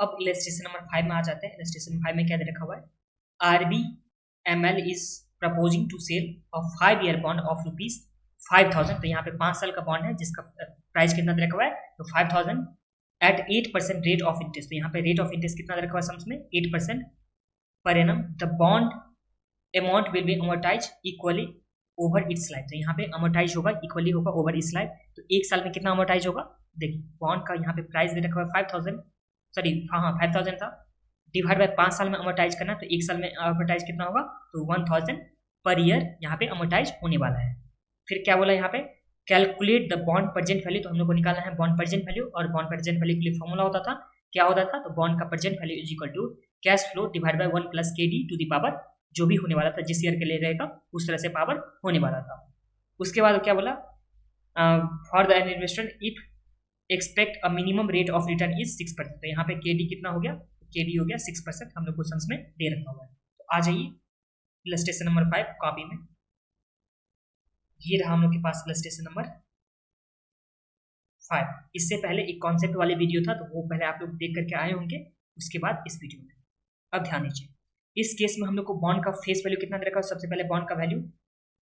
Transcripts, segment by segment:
अब illustration number 5 में आ जाते हैं। इलस्ट्रेशन 5 में क्या दे रखा हुआ है, RBML is proposing to sell a 5-year bond of ₹5,000। तो यहाँ पे 5 साल का बॉन्ड है जिसका प्राइस कितना दे रखा हुआ है, तो 5,000 एट 8% रेट ऑफ इंटरेस्ट। तो यहाँ पे रेट ऑफ इंटरेस्ट कितना दे रखा हुआ है सम्स में, 8% per annum. The bond amount will be amortise equally over it's life. तो यहाँ पे अमोर्टाइज होगा, इक्वली होगा ओवर इट्स लाइफ। तो एक साल में कितना अमोर्टाइज होगा, देखिए बॉन्ड का यहाँ पे प्राइस दे रखा हुआ है 5,000, सॉरी हाँ 5,000 था, डिवाइड बाय 5 साल में अमोर्टाइज करना। तो एक साल में अमोर्टाइज कितना होगा, तो 1,000 पर ईयर यहाँ पे अमोर्टाइज होने वाला है। फिर क्या बोला यहाँ पे, calculate the bond present value. तो हम लोग को निकालना है बॉन्ड प्रेजेंट वैल्यू, और बॉन्ड प्रेजेंट वैल्यू के लिए फॉर्मूला होता था, क्या होता था, तो बॉन्ड का present value is equal to cash flow divide by 1 plus KD to the power, जो भी होने वाला था जिस ईयर के लिए रहेगा उस तरह से पावर होने वाला था। उसके बाद क्या बोला, for the investment if expect a minimum rate of return is 6%। तो यहाँ पे KD कितना हो गया, KD हो गया 6%, हम लोग क्वेश्चंस में दे रखा हुआ है। तो आ जाइए इलस्ट्रेशन नंबर 5 कॉपी में, ये रहा हम लोग के पास इलस्ट्रेशन नंबर 5। इससे पहले एक कॉन्सेप्ट वाले वीडियो था, तो वो पहले आप लोग देख करके आए होंगे, उसके बाद इस वीडियो में। अब ध्यान दीजिए, इस केस में हम लोग को बॉन्ड का फेस वैल्यू कितना दे रखा है, सबसे पहले बॉन्ड का वैल्यू,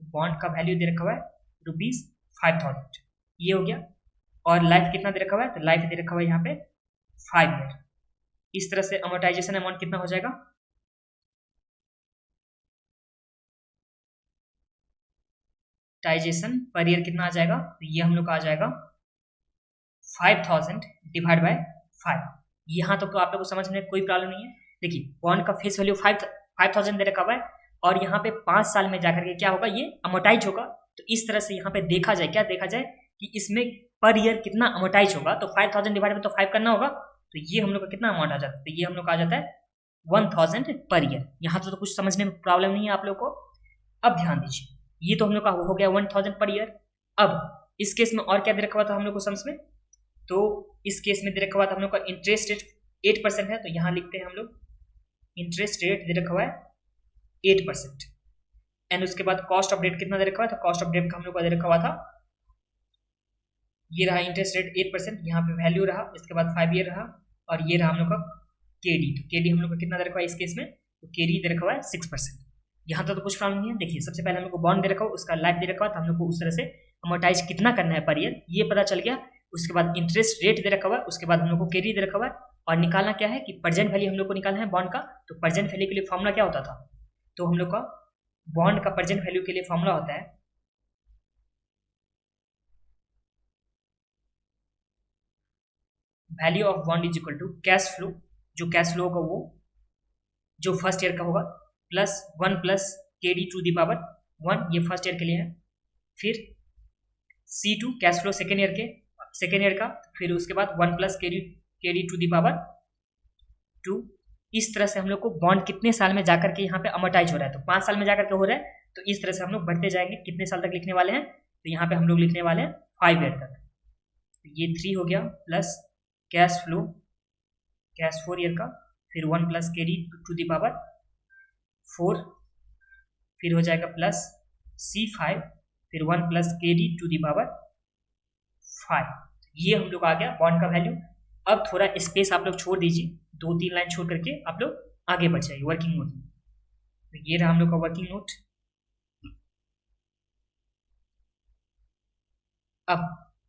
बॉन्ड का वैल्यू दे रखा हुआ है ₹5,000, ये हो गया। और लाइफ कितना दे रखा हुआ है, तो लाइफ दे रखा हुआ है यहाँ पे 5 ईयर। इस तरह से अमोर्टाइजेशन अमाउंट कितना हो जाएगा, टाइजेशन पर ईयर कितना आ जाएगा, तो ये हम लोग का आ जाएगा 5,000 डिवाइड बाय 5। यहाँ तक तो आप लोग को समझ में कोई प्रॉब्लम नहीं है। देखिए बॉन्ड का फेस वैल्यू 5,000 दे रखा हुआ है, और यहाँ पे 5 साल में जाकर के क्या होगा, ये अमोर्टाइज होगा। तो इस तरह से यहाँ पे देखा जाए, क्या देखा जाए कि इसमें पर ईयर कितना अमोर्टाइज होगा, तो 5,000 डिवाइड में तो 5 करना होगा, तो ये हम लोग का कितना अमाउंट आ जाता है, तो ये हम लोग का आ जाता है 1,000 पर ईयर। यहाँ तो कुछ समझने में प्रॉब्लम नहीं है आप लोग को। अब ध्यान दीजिए, ये तो हम लोग का हो गया 1,000 पर ईयर। अब इस केस में और क्या दे रखा हुआ था हम लोग को सम्स में, तो इस केस में दे रखा हुआ था हम लोग का इंटरेस्ट रेट 8% है, तो यहाँ लिखते हैं हम लोग इंटरेस्ट रेट दे रखा हुआ है 8%। एंड उसके बाद कॉस्ट ऑफ डेट कितना दे रखा हुआ था, कॉस्ट ऑफ डेट का हम लोग का दे रखा हुआ था, ये रहा इंटरेस्ट रेट 8%, यहाँ पे वैल्यू रहा, इसके बाद 5 ईयर रहा, और ये रहा हम लोग का KD। तो KD हम लोग का कितना दे रखा हुआ है इस केस में, तो KD दे रखा हुआ है 6%। यहाँ तक तो कुछ प्रॉब्लम नहीं है। देखिए सबसे पहले हम लोग को बॉन्ड दे रखा हुआ, उसका लाइफ दे रखा हुआ, तो हम लोग को उस तरह से अमोर्टाइज कितना करना है पर ईयर ये पता चल गया। उसके बाद इंटरेस्ट रेट दे रखा हुआ है, उसके बाद हम लोग को KD दे रखा हुआ है, और निकालना क्या है कि प्रेजेंट वैल्यू हम लोग को निकालना है बॉन्ड का। तो प्रेजेंट वैल्यू के लिए फॉर्मूला क्या होता था, तो हम लोग का बॉन्ड का प्रेजेंट वैल्यू के लिए फॉर्मूला होता है value of bond is equal to cash flow, जो कैश फ्लो होगा वो जो फर्स्ट ईयर का होगा, plus 1 plus KD to the power 1, ये फर्स्ट ईयर के लिए है। फिर C2 cash flow second year का, फिर उसके बाद 1 plus KD to the power 2। इस तरह से हम लोग को बॉन्ड कितने साल में जाकर के यहाँ पे अमोर्टाइज हो रहा है, तो 5 साल में जाकर के हो रहा है। तो इस तरह से हम लोग बढ़ते जाएंगे, कितने साल तक लिखने वाले हैं, तो यहाँ पे हम लोग लिखने वाले हैं 5 ईयर तक। तो ये 3 हो गया, plus cash flow cash 4 year का, फिर 1 plus KD to the power 4, फिर हो जाएगा प्लस C5, फिर 1 plus KD to the power 5। ये हम लोग आ गया बॉन्ड का वैल्यू। अब थोड़ा स्पेस आप लोग छोड़ दीजिए, 2-3 लाइन छोड़ करके आप लोग आगे बढ़ जाइए वर्किंग नोट में। तो ये रहा हम लोग का वर्किंग नोट। अब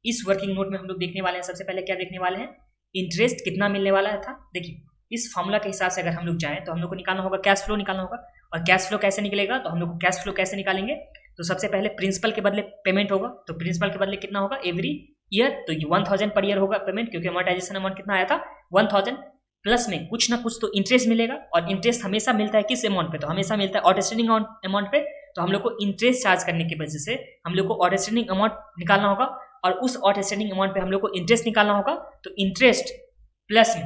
इस वर्किंग नोट में हम लोग देखने वाले हैं, सबसे पहले क्या देखने वाले हैं, इंटरेस्ट कितना मिलने वाला था। देखिए इस फॉर्मूला के हिसाब से अगर हम लोग जाएं तो हम लोग को निकालना होगा कैश फ्लो निकालना होगा, और कैश फ्लो कैसे निकलेगा, तो हम लोग को कैश फ्लो कैसे निकालेंगे, तो सबसे पहले प्रिंसिपल के बदले पेमेंट होगा। तो प्रिंसिपल के बदले कितना होगा एवरी ईयर, तो ये 1,000 पर ईयर होगा पेमेंट, क्योंकि अमोर्टाइजेशन अमाउंट कितना आया था 1,000, प्लस में कुछ ना कुछ तो इंटरेस्ट मिलेगा, और इंटरेस्ट हमेशा मिलता है किस अमाउंट पे, तो हमेशा मिलता है आउटस्टैंडिंग अमाउंट पे। तो हम लोग को इंटरेस्ट चार्ज करने की वजह से हम लोग को आउटस्टैंडिंग अमाउंट निकालना होगा, और उस आउटस्टैंडिंग अमाउंट पे हम लोग को इंटरेस्ट निकालना होगा। तो इंटरेस्ट प्लस में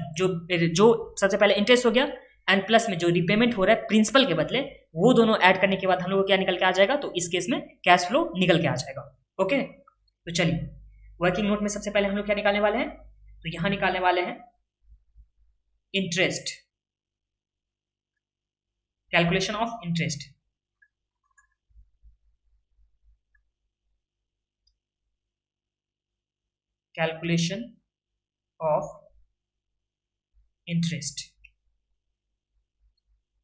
जो सबसे पहले इंटरेस्ट हो गया, एंड प्लस में जो रिपेमेंट हो रहा है प्रिंसिपल के बदले, वो दोनों ऐड करने के बाद हम लोग को क्या निकल के आ जाएगा, तो इस केस में कैश फ्लो निकल के आ जाएगा। ओके, तो चलिए वर्किंग नोट में सबसे पहले हम लोग क्या निकालने वाले हैं, तो यहां निकालने वाले हैं interest, calculation of interest. Calculation of interest.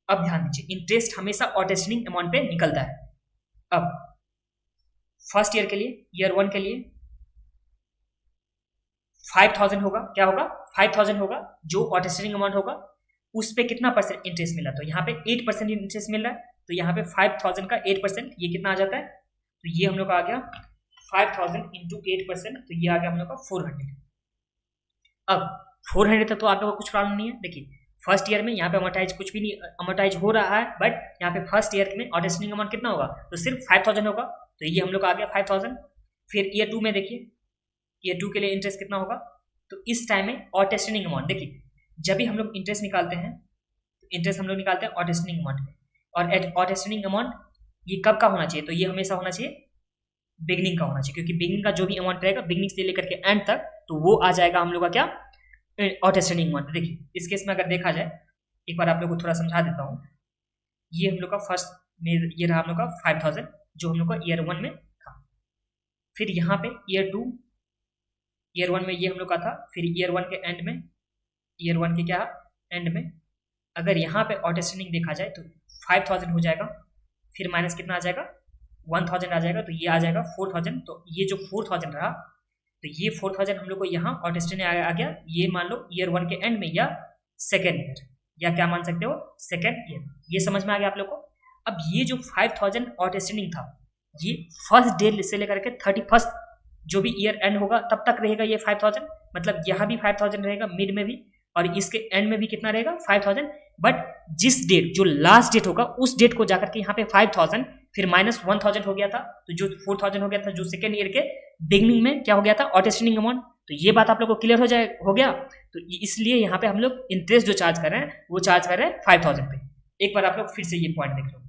अब ध्यान दीजिए, इंटरेस्ट हमेशा आउटस्टैंडिंग अमाउंट पे निकलता है। अब फर्स्ट ईयर के लिए, ईयर 1 के लिए 5000 होगा, क्या होगा 5000 होगा जो आउटस्टैंडिंग अमाउंट होगा, उस पे कितना परसेंट इंटरेस्ट मिला, तो यहाँ पे 8% इंटरेस्ट मिल रहा है, तो यहाँ पे 5000 का 8% ये कितना आ जाता है, तो ये हम लोग का आ गया 5000 इंटू 8%, तो ये आ गया हम लोग का 400। अब 400 तक तो आप लोग को कुछ प्रॉब्लम नहीं है। देखिए फर्स्ट ईयर में यहाँ पे अमोर्टाइज कुछ भी नहीं अमोर्टाइज हो रहा है, बट यहाँ पे फर्स्ट ईयर में आउटस्टैंडिंग अमाउंट कितना होगा, तो सिर्फ 5000 होगा, तो ये हम लोग का आ गया 5000। फिर ईयर 2 में देखिए, ईयर 2 के लिए इंटरेस्ट कितना होगा, तो इस टाइम में आउटस्टैंडिंग अमाउंट, देखिए जब भी हम लोग इंटरेस्ट निकालते हैं तो इंटरेस्ट हम लोग निकालते हैं आउटस्टैंडिंग अमाउंट में, और आउटस्टैंडिंग अमाउंट ये कब का होना चाहिए, तो ये हमेशा होना चाहिए बिगनिंग का होना चाहिए, क्योंकि बिगनिंग का जो भी अमाउंट रहेगा बिगनिंग से लेकर के एंड तक, तो वो आ जाएगा हम लोग का क्या आउटस्टैंडिंग अमाउंट। देखिए इस केस में अगर देखा जाए, एक बार आप लोग को थोड़ा समझा देता हूँ, ये हम लोग का फर्स्ट में ये रहा हम लोग का 5000 जो हम लोग का ईयर 1 में था। फिर यहाँ पे ईयर 2, ईयर 1 में ये हम लोग का था, फिर ईयर 1 के एंड में, ईयर 1 के क्या एंड में अगर यहाँ पे आउटस्टैंडिंग देखा जाए तो 5000 हो जाएगा, फिर माइनस कितना आ जाएगा 1000 आ जाएगा, तो ये आ जाएगा 4000। तो ये जो 4000 रहा, तो ये 4000 हम लोग को यहाँ आउटस्टैंडिंग आ गया, ये मान लो ईयर 1 के एंड में या सेकेंड ईयर, या क्या मान सकते हो सेकेंड ईयर। ये समझ में आ गया आप लोग को। अब ये जो 5000 आउटस्टैंडिंग था, ये फर्स्ट डे से लेकर के 31st जो भी ईयर एंड होगा तब तक रहेगा ये 5000, मतलब यहाँ भी 5000 रहेगा मिड में भी, और इसके एंड में भी कितना रहेगा 5000। बट जिस डेट जो लास्ट डेट होगा उस डेट को जाकर के यहाँ पे 5000 फिर माइनस 1000 हो गया था, तो जो 4000 हो गया था जो सेकेंड ईयर के बिगनिंग में क्या हो गया था आउटस्टैंडिंग अमाउंट। तो ये बात आप लोग को क्लियर हो गया। तो इसलिए यहाँ पे हम लोग इंटरेस्ट जो चार्ज कर रहे हैं वो चार्ज कर रहे हैं 5000 पे। एक बार आप लोग फिर से ये पॉइंट देख लो,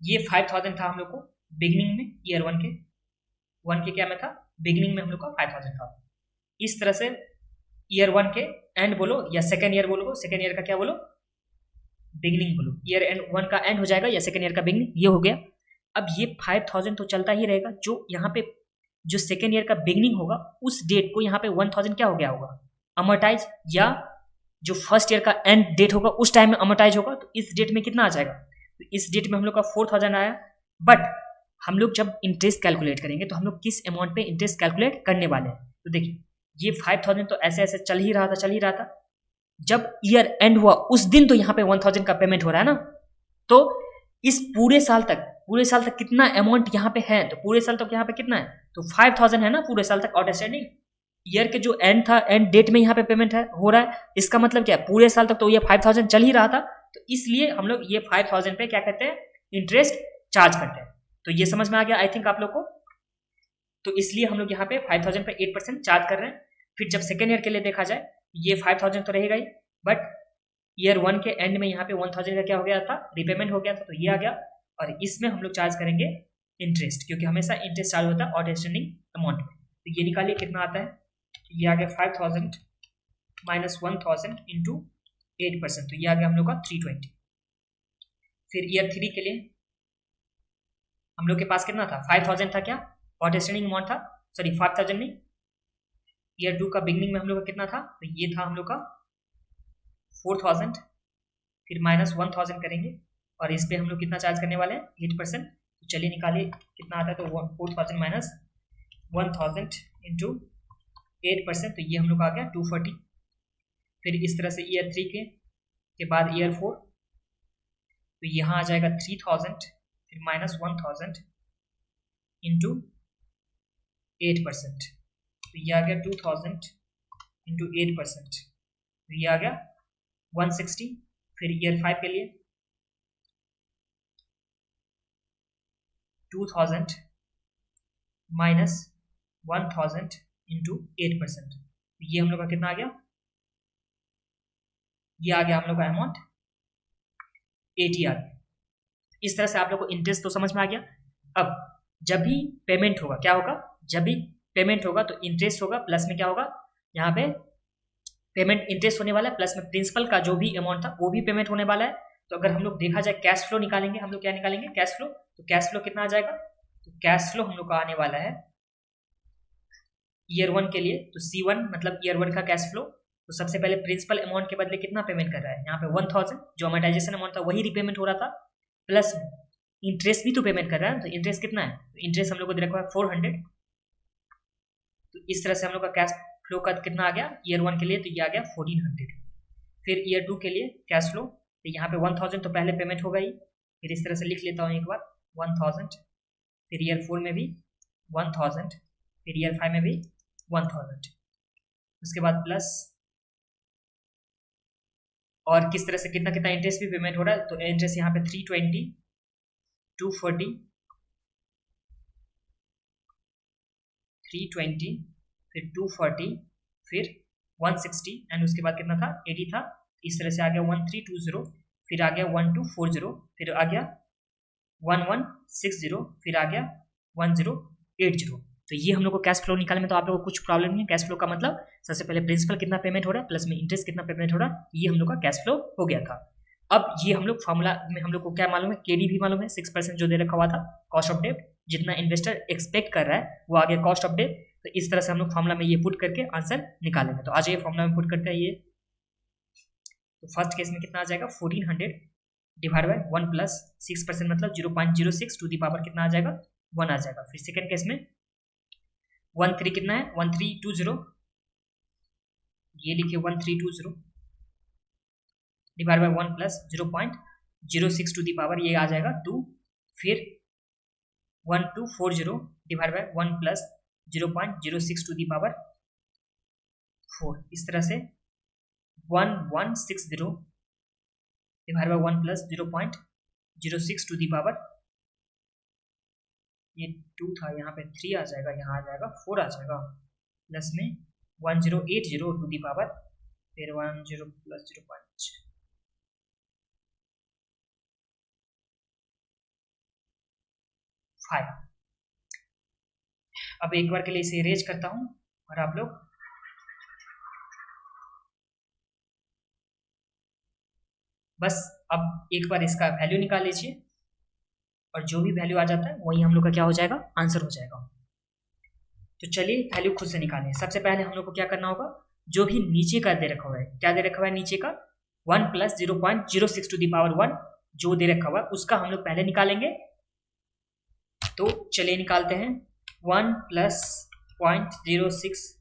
ये 5000 था हम लोग को बिगनिंग में ईयर 1 के क्या में था, बिगनिंग में हम लोग का 5000 था। इस तरह से ईयर 1 के एंड बोलो या सेकेंड ईयर बोलो, सेकेंड ईयर का क्या बोलो बिगनिंग बोलो, ईयर एंड 1 का एंड हो जाएगा या सेकेंड ईयर का बिगनिंग, ये हो गया। अब ये 5000 तो चलता ही रहेगा, जो यहाँ पे जो सेकेंड ईयर का बिगनिंग होगा उस डेट को यहाँ पे 1000 क्या हो गया होगा अमोर्टाइज, या जो फर्स्ट ईयर का एंड डेट होगा उस टाइम में अमोर्टाइज होगा, तो इस डेट में कितना आ जाएगा, तो इस डेट में हम लोग का 4000 आया। बट हम लोग जब इंटरेस्ट कैलकुलेट करेंगे तो हम लोग किस अमाउंट पे इंटरेस्ट कैलकुलेट करने वाले हैं, तो देखिए ये 5000 तो ऐसे ऐसे चल ही रहा था, जब ईयर एंड हुआ उस दिन तो यहाँ पे 1000 का पेमेंट हो रहा है ना, तो इस पूरे साल तक कितना अमाउंट यहाँ पे है, तो पूरे साल तक यहाँ पे कितना है, तो 5000 है ना पूरे साल तक आउटस्टैंडिंग। ईयर के जो एंड था एंड डेट में यहाँ पे पेमेंट हो रहा है, इसका मतलब क्या है पूरे साल तक तो ये 5000 चल ही रहा था, तो इसलिए हम लोग ये 5000 पे क्या कहते हैं इंटरेस्ट चार्ज करते हैं। तो ये समझ में आ गया आई थिंक आप लोग को। तो इसलिए हम लोग यहाँ पे 5000 पे 8% चार्ज कर रहे हैं। फिर जब सेकेंड ईयर के लिए देखा जाए ये 5000 तो रहेगा ही, बट ईयर 1 के एंड में यहाँ पे 1000 का क्या हो गया था रिपेमेंट हो गया था, तो ये आ गया, और इसमें हम लोग चार्ज करेंगे इंटरेस्ट, क्योंकि हमेशा इंटरेस्ट चार्ज होता है आउटस्टैंडिंग अमाउंट में। तो ये निकालिए कितना आता है, ये आ गया 5000 माइनस 1000 इंटू 8%, तो ये आ गया हम लोग का 320। फिर ईयर 3 के लिए हम लोग के पास कितना था 5000 था, क्या आउटस्टैंडिंग अमाउंट था, सॉरी 5000 नहीं, ईयर 2 का बिगनिंग में हम लोग का कितना था, तो ये था हम लोग का 4000, फिर माइनस 1000 करेंगे, और इस पे हम लोग कितना चार्ज करने वाले हैं 8%। तो चलिए निकालिए कितना आता है, तो 4000 माइनस 1000 इंटू 8%, तो ये हम लोग का आ गया 240। फिर इस तरह से ईयर 3 के बाद ईयर 4, तो यहाँ आ जाएगा 3000, फिर माइनस 1000 इंटू 8%, तो ये आ गया 2000 इंटू 8%, तो ये आ गया 160। फिर ईयर 5 के लिए 2000 माइनस 1000 इंटू 8%, तो ये हम लोग का कितना आ गया, ये आ गया हम लोग का अमाउंट 80 आ गया। इस तरह से आप लोग को इंटरेस्ट तो समझ में आ गया। अब जब भी पेमेंट होगा क्या होगा, जब भी पेमेंट होगा तो इंटरेस्ट होगा, प्लस में क्या होगा यहाँ पे पेमेंट इंटरेस्ट होने वाला है, प्लस में प्रिंसिपल का जो भी अमाउंट था वो भी पेमेंट होने वाला है। तो अगर हम लोग देखा जाए कैश फ्लो निकालेंगे, हम लोग क्या निकालेंगे कैश फ्लो, तो कैश फ्लो कितना आ जाएगा, तो कैश फ्लो हम लोग का आने वाला है ईयर 1 के लिए, तो C1 मतलब ईयर 1 का कैश फ्लो, तो सबसे पहले प्रिंसिपल अमाउंट के बदले कितना पेमेंट कर रहा है, यहाँ पे 1000 जो अमोर्टाइजेशन अमाउंट था वही रिपेमेंट हो रहा था, प्लस इंटरेस्ट भी तो पेमेंट कर रहा है। तो इंटरेस्ट कितना है, तो इंटरेस्ट हम लोग को दे रखा है 400। तो इस तरह से हम लोग का कैश फ्लो का कितना आ गया ईयर 1 के लिए, तो ये आ गया 1400। फिर ईयर 2 के लिए कैश फ्लो, तो यहाँ पे 1000 तो पहले पेमेंट होगा ही, फिर इस तरह से लिख लेता हूँ एक बार 1000, फिर ईयर 4 में भी 1000, फिर ईयर 5 में भी 1000, उसके बाद प्लस, और किस तरह से कितना कितना इंटरेस्ट भी पेमेंट हो रहा है, तो इंटरेस्ट यहाँ पे 320, 240, 320, फिर 240, फिर 160 एंड उसके बाद कितना था 80 था, इस तरह से आ गया 1320, फिर आ गया 1240, फिर आ गया 1160, फिर आ गया 1080। तो ये हम लोग को कैश फ्लो निकालने में तो आप लोगों को कुछ प्रॉब्लम नहीं है। कैश फ्लो का मतलब सबसे पहले प्रिंसिपल कितना पेमेंट हो रहा है प्लस में इंटरेस्ट कितना पेमेंट हो रहा है, ये हम लोग का कैश फ्लो हो गया था। अब ये हम लोग फॉर्मूला में हम लोग को क्या मालूम है, केडी भी मालूम है 6% जो दे रखा हुआ था कॉस्ट ऑफ डेट, जितना इन्वेस्टर एक्सपेक्ट कर रहा है वो आ गया कॉस्ट ऑफ डेट। तो इस तरह से हम लोग फॉर्मूला में ये पुट करके आंसर निकालेंगे। तो आज ये फॉर्मूला में पुट करते हैं ये, तो फर्स्ट केस में कितना आ जाएगा 1400 डिवाइड बाय 1 प्लस 6% मतलब 0.06 टू दी पावर कितना आ जाएगा 1 आ जाएगा। फिर सेकेंड केस में 13 कितना है 1320, ये लिखिए 1320 divide by 1 plus 0.06 to the power ये आ जाएगा 2, फिर 1240 divide by 1 plus 0.06 to the power 4, इस तरह से 1160 divide by 1 plus 0.06 to the power, ये 2 था यहाँ पे 3 आ जाएगा, यहाँ आ जाएगा 4 आ जाएगा, प्लस में 1080 टू दी पावर, फिर 10 प्लस 0.5, अब एक बार के लिए इसे इरेज करता हूं और आप लोग बस अब एक बार इसका वैल्यू निकाल लीजिए और जो भी वैल्यू आ जाता है वही हम लोग का क्या हो जाएगा आंसर हो जाएगा। तो चलिए वैल्यू खुद से निकालें। सबसे पहले हम लोग को क्या करना होगा, जो भी नीचे का दे रखा हुआ है, क्या दे रखा हुआ है नीचे का 1 प्लस 0.06 टू दी पावर 1 जो दे रखा हुआ है उसका हम लोग पहले निकालेंगे। तो चलिए निकालते हैं 1 प्लस 0.06,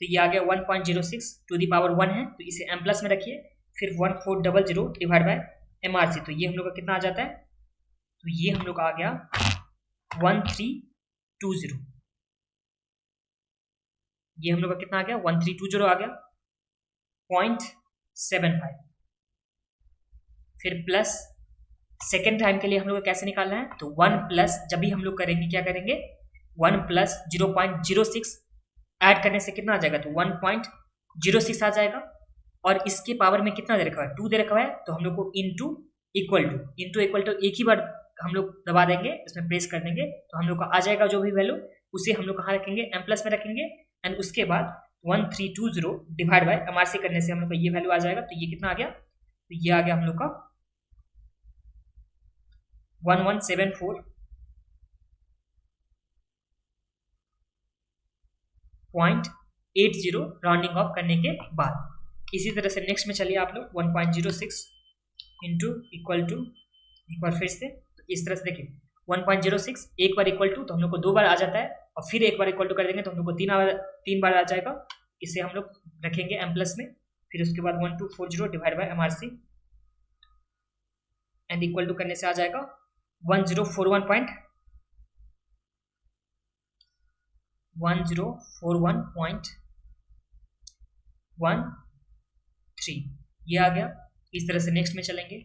तो ये आ गया 1.06 टू दी पावर 1 है, तो इसे m प्लस में रखिए, फिर 1400 डिवाइड बाय MRC, तो ये हम लोग का कितना आ जाता है, तो ये हम लोग का आ गया 1320, ये हम लोग का कितना आ गया 1320 आ गया 0.75, फिर प्लस सेकेंड टाइम के लिए हम लोग को कैसे निकालना है, तो 1 प्लस जब भी हम लोग करेंगे क्या करेंगे 1 प्लस 0.06 ऐड करने से कितना आ जाएगा, तो 1.06 आ जाएगा, और इसके पावर में कितना दे रखा है 2 दे रखा है, तो हम लोग को इंटू इक्वल टू एक ही बार हम लोग दबा देंगे, इसमें प्रेस कर देंगे, तो हम लोग का आ जाएगा जो भी वैल्यू उसे हम लोग कहाँ रखेंगे m प्लस में रखेंगे, एंड उसके बाद 1320 डिवाइड बाय MRC करने से हम लोग का ये वैल्यू आ जाएगा। तो ये कितना आ गया, तो ये आ गया हम लोग का 1174.80 राउंडिंग ऑफ करने के बाद। इसी तरह से नेक्स्ट में चलिए आप लोग 1.06 इंटू इक्वल टू, एक बार फिर से तो इस तरह से देखिए 1.06 एक बार इक्वल टू तो हम लोग को 2 बार आ जाता है, और फिर एक बार इक्वल टू कर देंगे तो हम लोग को 3 बार आ जाएगा। इसे हम लोग रखेंगे m प्लस में, फिर उसके बाद 1240 divide by MRC and equal to करने से आ जाएगा 1041.13 ये आ गया। इस तरह से नेक्स्ट में चलेंगे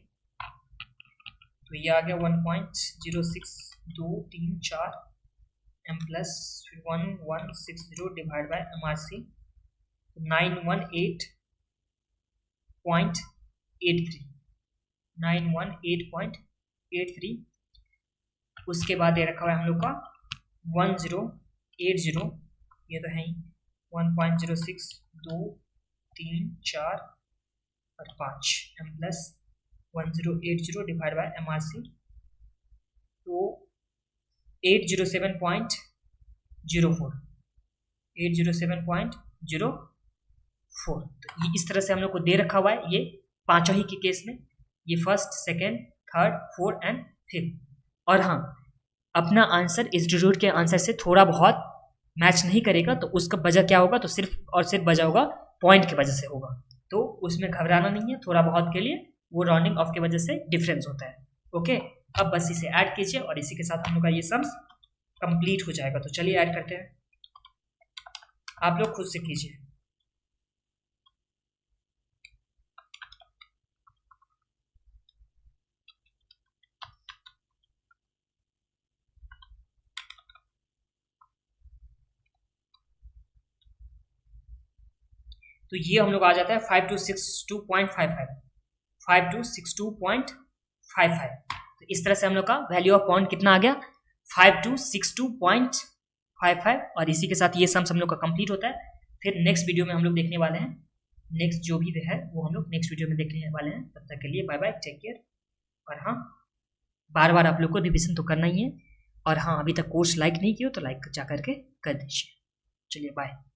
तो ये आ गया 1.0623 m plus 1160 divide by MRC 918.83 उसके बाद ये रखा हुआ है हम लोग का 1080, ये तो है ही 1.06 2 3 4 और 5 m plus 1080 divide by MRC, तो 807.04 807.04। तो ये इस तरह से हम लोग को दे रखा हुआ है ये पांचों ही के केस में, ये first, second, third, fourth and fifth. और हाँ, अपना आंसर इंस्टीट्यूट के आंसर से थोड़ा बहुत मैच नहीं करेगा तो उसका वजह क्या होगा, तो सिर्फ और सिर्फ वजह होगा पॉइंट की वजह से होगा। तो उसमें घबराना नहीं है, थोड़ा बहुत के लिए वो राउंडिंग ऑफ की वजह से डिफरेंस होता है। ओके, अब बस इसे ऐड कीजिए और इसी के साथ हम लोग का ये सम्स कंप्लीट हो जाएगा। तो चलिए ऐड करते हैं, आप लोग खुद से कीजिए। तो ये हम लोग आ जाता है 5262.55, 5262.55। तो इस तरह से हम लोग का वैल्यू ऑफ पॉइंट कितना आ गया, 5262.55। और इसी के साथ ये सम्स हम लोग का कंप्लीट होता है। फिर नेक्स्ट वीडियो में हम लोग देखने वाले हैं, नेक्स्ट जो भी है वो हम लोग नेक्स्ट वीडियो में देखने वाले हैं। तब तक के लिए बाय बाय, टेक केयर। और हाँ, बार बार आप लोग को रिविजन तो करना ही है। और हाँ, अभी तक कोर्स लाइक नहीं किया तो लाइक जा करके कर दीजिए। चलिए बाय।